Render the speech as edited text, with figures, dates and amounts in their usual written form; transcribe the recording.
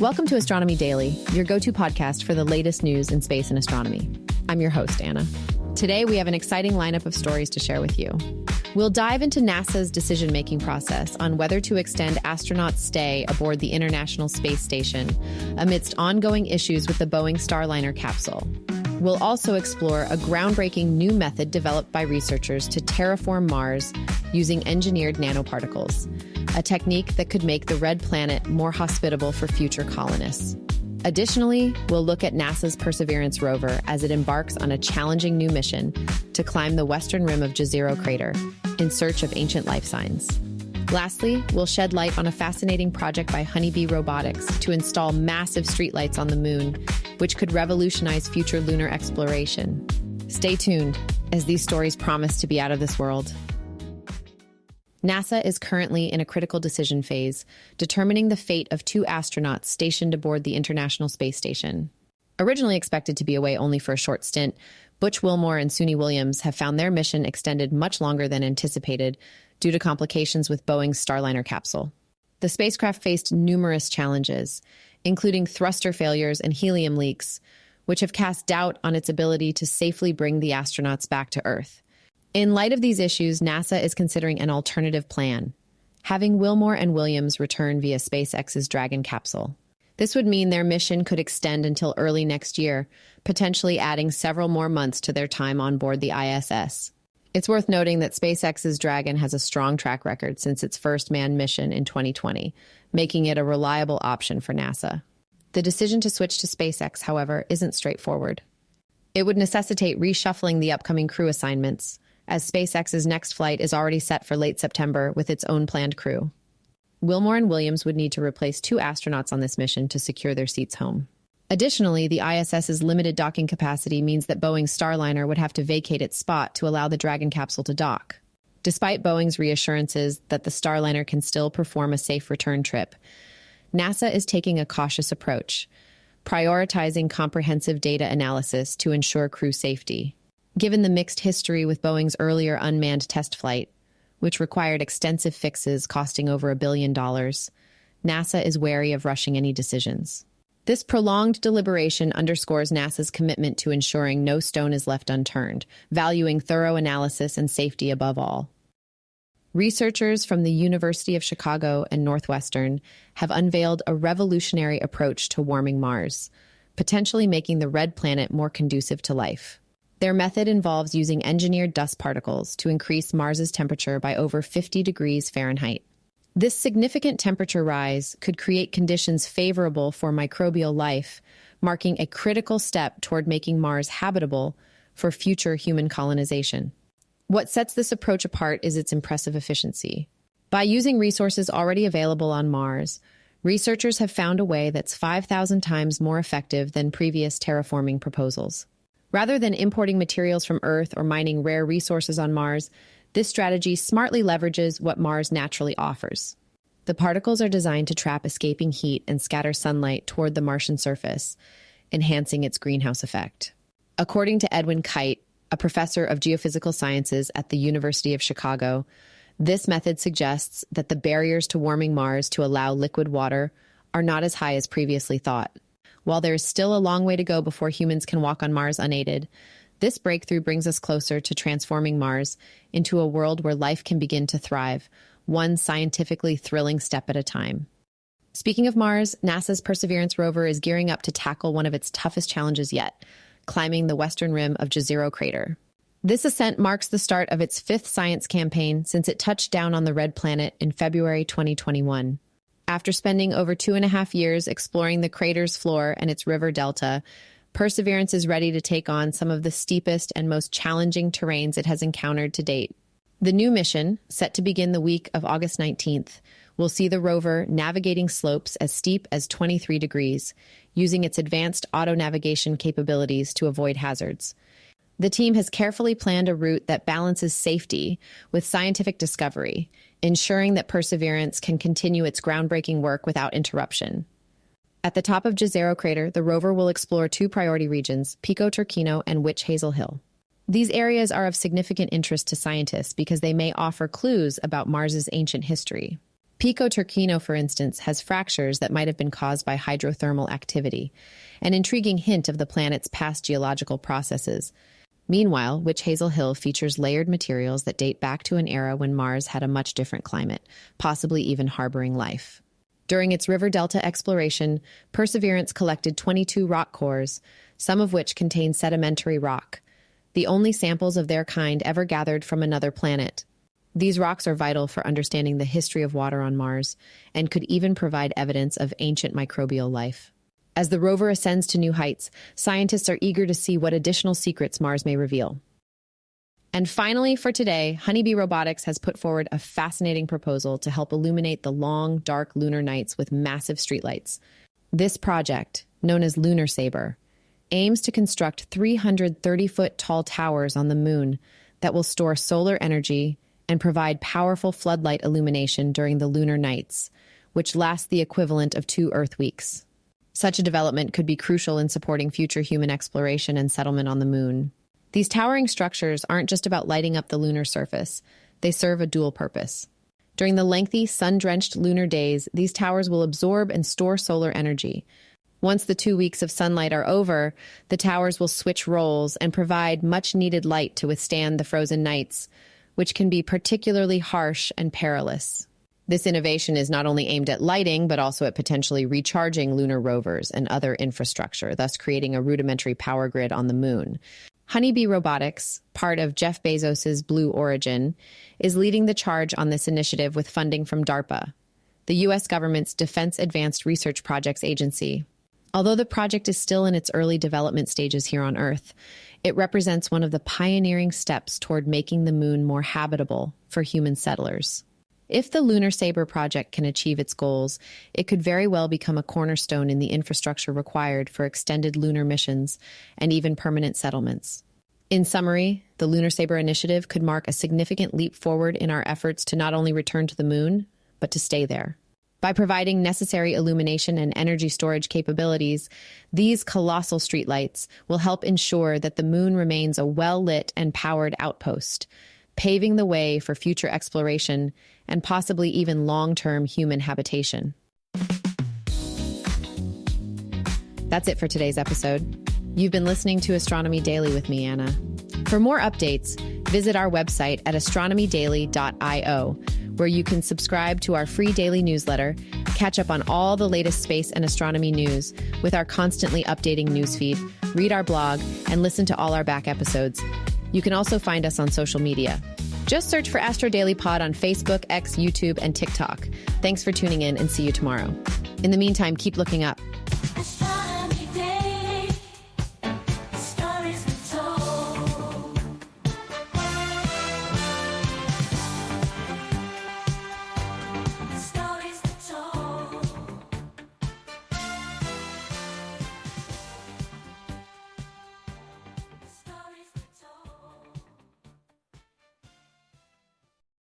Welcome to Astronomy Daily, your go-to podcast for the latest news in space and astronomy. I'm your host, Anna. Today, we have an exciting lineup of stories to share with you. We'll dive into NASA's decision-making process on whether to extend astronauts' stay aboard the International Space Station amidst ongoing issues with the Boeing Starliner capsule. We'll also explore a groundbreaking new method developed by researchers to terraform Mars using engineered nanoparticles, a technique that could make the red planet more hospitable for future colonists. Additionally, we'll look at NASA's Perseverance rover as it embarks on a challenging new mission to climb the western rim of Jezero Crater in search of ancient life signs. Lastly, we'll shed light on a fascinating project by Honeybee Robotics to install massive streetlights on the moon, which could revolutionize future lunar exploration. Stay tuned, as these stories promise to be out of this world. NASA is currently in a critical decision phase, determining the fate of two astronauts stationed aboard the International Space Station. Originally expected to be away only for a short stint, Butch Wilmore and Suni Williams have found their mission extended much longer than anticipated due to complications with Boeing's Starliner capsule. The spacecraft faced numerous challenges, including thruster failures and helium leaks, which have cast doubt on its ability to safely bring the astronauts back to Earth. In light of these issues, NASA is considering an alternative plan, having Wilmore and Williams return via SpaceX's Dragon capsule. This would mean their mission could extend until early next year, potentially adding several more months to their time on board the ISS. It's worth noting that SpaceX's Dragon has a strong track record since its first manned mission in 2020, making it a reliable option for NASA. The decision to switch to SpaceX, however, isn't straightforward. It would necessitate reshuffling the upcoming crew assignments, as SpaceX's next flight is already set for late September with its own planned crew. Wilmore and Williams would need to replace two astronauts on this mission to secure their seats home. Additionally, the ISS's limited docking capacity means that Boeing's Starliner would have to vacate its spot to allow the Dragon capsule to dock. Despite Boeing's reassurances that the Starliner can still perform a safe return trip, NASA is taking a cautious approach, prioritizing comprehensive data analysis to ensure crew safety. Given the mixed history with Boeing's earlier unmanned test flight, which required extensive fixes costing over $1 billion, NASA is wary of rushing any decisions. This prolonged deliberation underscores NASA's commitment to ensuring no stone is left unturned, valuing thorough analysis and safety above all. Researchers from the University of Chicago and Northwestern have unveiled a revolutionary approach to warming Mars, potentially making the red planet more conducive to life. Their method involves using engineered dust particles to increase Mars's temperature by over 50 degrees Fahrenheit. This significant temperature rise could create conditions favorable for microbial life, marking a critical step toward making Mars habitable for future human colonization. What sets this approach apart is its impressive efficiency. By using resources already available on Mars, researchers have found a way that's 5,000 times more effective than previous terraforming proposals. Rather than importing materials from Earth or mining rare resources on Mars, this strategy smartly leverages what Mars naturally offers. The particles are designed to trap escaping heat and scatter sunlight toward the Martian surface, enhancing its greenhouse effect. According to Edwin Kite, a professor of geophysical sciences at the University of Chicago, this method suggests that the barriers to warming Mars to allow liquid water are not as high as previously thought. While there is still a long way to go before humans can walk on Mars unaided, this breakthrough brings us closer to transforming Mars into a world where life can begin to thrive, one scientifically thrilling step at a time. Speaking of Mars, NASA's Perseverance rover is gearing up to tackle one of its toughest challenges yet, climbing the western rim of Jezero Crater. This ascent marks the start of its fifth science campaign since it touched down on the red planet in February 2021. After spending over 2.5 years exploring the crater's floor and its river delta, Perseverance is ready to take on some of the steepest and most challenging terrains it has encountered to date. The new mission, set to begin the week of August 19th, will see the rover navigating slopes as steep as 23 degrees, using its advanced auto-navigation capabilities to avoid hazards. The team has carefully planned a route that balances safety with scientific discovery, ensuring that Perseverance can continue its groundbreaking work without interruption. At the top of Jezero Crater, the rover will explore two priority regions, Pico Turquino and Witch Hazel Hill. These areas are of significant interest to scientists because they may offer clues about Mars's ancient history. Pico Turquino, for instance, has fractures that might have been caused by hydrothermal activity, an intriguing hint of the planet's past geological processes. Meanwhile, Witch Hazel Hill features layered materials that date back to an era when Mars had a much different climate, possibly even harboring life. During its river delta exploration, Perseverance collected 22 rock cores, some of which contain sedimentary rock, the only samples of their kind ever gathered from another planet. These rocks are vital for understanding the history of water on Mars and could even provide evidence of ancient microbial life. As the rover ascends to new heights, scientists are eager to see what additional secrets Mars may reveal. And finally, for today, Honeybee Robotics has put forward a fascinating proposal to help illuminate the long, dark lunar nights with massive streetlights. This project, known as Lunar Saber, aims to construct 330-foot tall towers on the moon that will store solar energy and provide powerful floodlight illumination during the lunar nights, which last the equivalent of 2 Earth weeks. Such a development could be crucial in supporting future human exploration and settlement on the moon. These towering structures aren't just about lighting up the lunar surface. They serve a dual purpose. During the lengthy, sun-drenched lunar days, these towers will absorb and store solar energy. Once the 2 weeks of sunlight are over, the towers will switch roles and provide much-needed light to withstand the frozen nights, which can be particularly harsh and perilous. This innovation is not only aimed at lighting, but also at potentially recharging lunar rovers and other infrastructure, thus creating a rudimentary power grid on the moon. Honeybee Robotics, part of Jeff Bezos's Blue Origin, is leading the charge on this initiative with funding from DARPA, the U.S. government's Defense Advanced Research Projects Agency. Although the project is still in its early development stages here on Earth, it represents one of the pioneering steps toward making the moon more habitable for human settlers. If the Lunar Saber project can achieve its goals, it could very well become a cornerstone in the infrastructure required for extended lunar missions and even permanent settlements. In summary, the Lunar Saber initiative could mark a significant leap forward in our efforts to not only return to the moon, but to stay there. By providing necessary illumination and energy storage capabilities, these colossal streetlights will help ensure that the moon remains a well-lit and powered outpost, paving the way for future exploration and possibly even long-term human habitation. That's it for today's episode. You've been listening to Astronomy Daily with me, Anna. For more updates, visit our website at astronomydaily.io, where you can subscribe to our free daily newsletter, catch up on all the latest space and astronomy news with our constantly updating newsfeed, read our blog, and listen to all our back episodes. You can also find us on social media. Just search for Astro Daily Pod on Facebook, X, YouTube, and TikTok. Thanks for tuning in, and see you tomorrow. In the meantime, keep looking up.